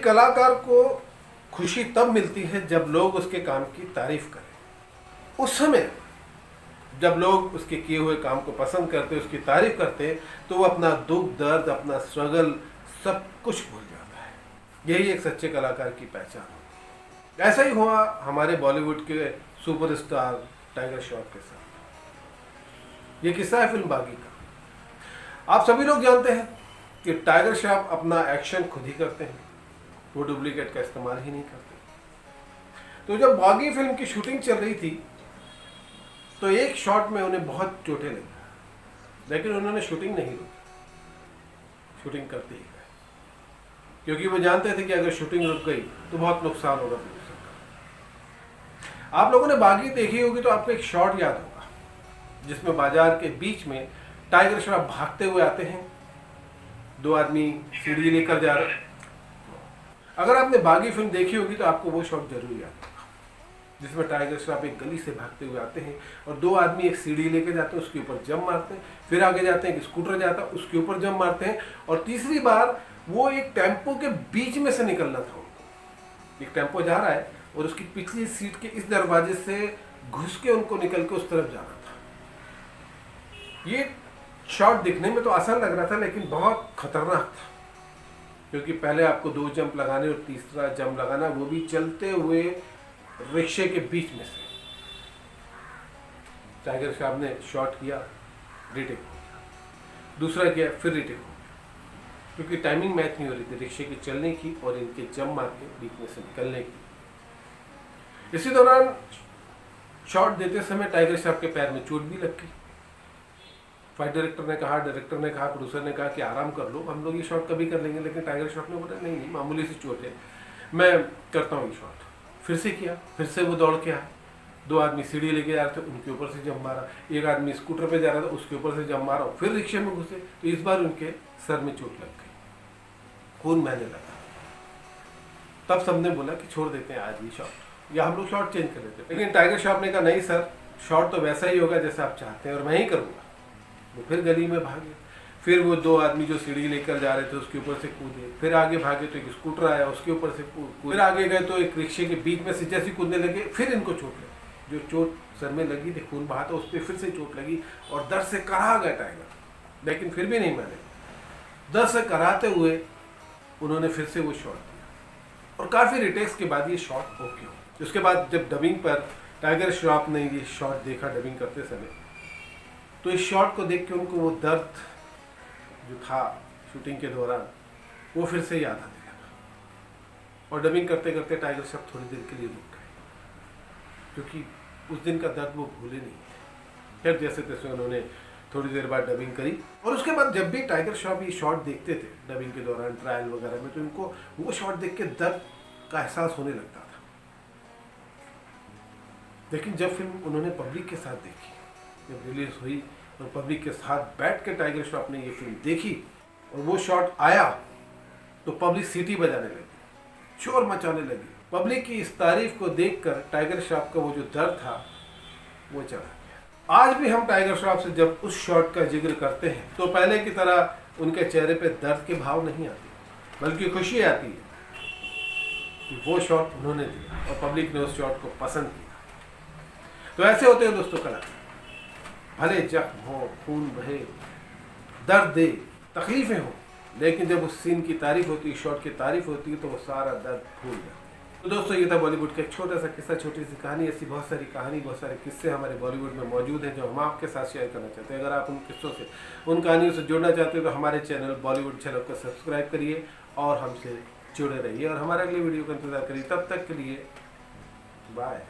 कलाकार को खुशी तब मिलती है जब लोग उसके काम की तारीफ करें। उस समय जब लोग उसके किए हुए काम को पसंद करते, उसकी तारीफ करते, तो वो अपना दुख दर्द, अपना स्ट्रगल सब कुछ भूल जाता है। यही एक सच्चे कलाकार की पहचान होती है। ऐसा ही हुआ हमारे बॉलीवुड के सुपरस्टार टाइगर श्रॉफ के साथ। ये किस्सा है फिल्म बागी का। आप सभी लोग जानते हैं कि टाइगर श्रॉफ अपना एक्शन खुद ही करते हैं, वो डुप्लीकेट का इस्तेमाल ही नहीं करते। तो जब बागी फिल्म की शूटिंग चल रही थी तो एक शॉट में उन्हें बहुत चोटें लगी, लेकिन उन्होंने शूटिंग नहीं रोकी, शूटिंग करते ही गए, क्योंकि वो जानते थे कि अगर शूटिंग रुक गई तो बहुत नुकसान होगा प्रोड्यूसर का। आप लोगों ने बागी देखी होगी तो आपको एक शॉट याद होगा जिसमें बाजार के बीच में टाइगर श्रॉफ भागते हुए आते हैं, दो आदमी सीढ़ी लेकर जा रहे हैं। अगर आपने बागी फिल्म देखी होगी तो आपको वो शॉट जरूर याद होगा जिसमें टाइगर श्रॉफ एक गली से भागते हुए आते हैं और दो आदमी एक सीढ़ी लेके जाते हैं, उसके ऊपर जंप मारते हैं, फिर आगे जाते हैं, एक स्कूटर जाता है, उसके ऊपर जंप मारते हैं, और तीसरी बार वो एक टेम्पो के बीच में से निकलना था उनको। एक टेम्पो जा रहा है और उसकी पिछली सीट के इस दरवाजे से घुस के उनको निकल के उस तरफ जाना था। ये शॉट दिखने में तो आसान लग रहा था, लेकिन बहुत खतरनाक था, क्योंकि पहले आपको 2 जंप लगाने और तीसरा जंप लगाना, वो भी चलते हुए रिक्शे के बीच में से। टाइगर श्रॉफ ने शॉट किया, रिटेक हो गया, दूसरा किया, फिर रिटेक हो गया, क्योंकि टाइमिंग मैच नहीं हो रही थी रिक्शे की चलने की और इनके जंप मार के बीच में से निकलने की। इसी दौरान शॉट देते समय टाइगर श्रॉफ के पैर में चोट भी लग गई। फाइट डायरेक्टर ने कहा, प्रोड्यूसर ने कहा कि आराम कर लो, हम लोग ये शॉट कभी कर लेंगे, लेकिन टाइगर श्रॉफ ने बोला नहीं, मामूली सी चोट है, मैं करता हूँ ये शॉट। फिर से किया, फिर से वो दौड़ के आए, 2 आदमी सीढ़ी लेके जा रहे थे, उनके ऊपर से जंप मारा, एक आदमी स्कूटर पे जा रहा था, उसके ऊपर से जंप मारा, फिर रिक्शे में घुसे, तो इस बार उनके सर में चोट लग गई, खून बहने लगा। तब सबने बोला कि छोड़ देते हैं आज ये शॉट, या हम लोग शॉट चेंज कर लेते हैं। लेकिन टाइगर श्रॉफ ने कहा नहीं सर, शॉट तो वैसा ही होगा जैसा आप चाहते हैं और मैं ही करूँगा। वो फिर गली में भागे, फिर वो 2 आदमी जो सीढ़ी लेकर जा रहे थे उसके ऊपर से कूदे, फिर आगे भागे तो एक स्कूटर आया, उसके ऊपर से कूदे, फिर आगे गए तो एक रिक्शे के बीच में से जैसे कूदने लगे, फिर इनको चोट लगी। जो चोट सर में लगी थी, खून बहा था, उस पर फिर से चोट लगी और दर्द से कराह गया टाइगर, लेकिन फिर भी नहीं माने। दर्द से कराहते हुए उन्होंने फिर से वो शॉट दिया और काफ़ी रिटेक्स के बाद ये शॉट ओके हो। उसके बाद जब डबिंग पर टाइगर श्रॉफ ने ये शॉट देखा डबिंग करते समय, तो इस शॉट को देख के उनको वो दर्द जो था शूटिंग के दौरान वो फिर से याद आने लगा और डबिंग करते करते टाइगर श्रॉफ थोड़ी देर के लिए रुक गए, क्योंकि उस दिन का दर्द वो भूले नहीं थे। फिर जैसे तैसे उन्होंने थोड़ी देर बाद डबिंग करी और उसके बाद जब भी टाइगर श्रॉफ ये शॉट देखते थे डबिंग के दौरान ट्रायल वगैरह में, तो इनको वो शॉट देख के दर्द का एहसास होने लगता था। लेकिन जब फिल्म उन्होंने पब्लिक के साथ देखी, जब रिलीज हुई और पब्लिक के साथ बैठ के टाइगर श्रॉफ ने ये फिल्म देखी और वो शॉट आया, तो पब्लिक सीटी बजाने लगी, शोर मचाने लगी। पब्लिक की इस तारीफ को देखकर टाइगर श्रॉफ का वो जो दर्द था वो चला गया। आज भी हम टाइगर श्रॉफ से जब उस शॉट का जिक्र करते हैं तो पहले की तरह उनके चेहरे पे दर्द के भाव नहीं आते, बल्कि खुशी आती है कि वो शॉट उन्होंने दिया और पब्लिक ने उस शॉट को पसंद किया। तो ऐसे होते हैं दोस्तों कलाकार, भले जख्म हो, खून बहे, दर्द दे, तकलीफें हो, लेकिन जब उस सीन की तारीफ होती है, शॉट की तारीफ होती है, तो वो सारा दर्द भूल जाते हैं। तो दोस्तों ये था बॉलीवुड का एक छोटा सा किस्सा, छोटी सी कहानी। ऐसी बहुत सारी कहानी, बहुत सारे किस्से हमारे बॉलीवुड में मौजूद हैं जो हम आपके साथ शेयर करना चाहते हैं। अगर आप उन किस्सों से, उन कहानियों से जुड़ना चाहते हो तो हमारे चैनल बॉलीवुड झलक को सब्सक्राइब करिए और हमसे जुड़े रहिए और हमारे अगले वीडियो का इंतजार करिए। तब तक के लिए बाय।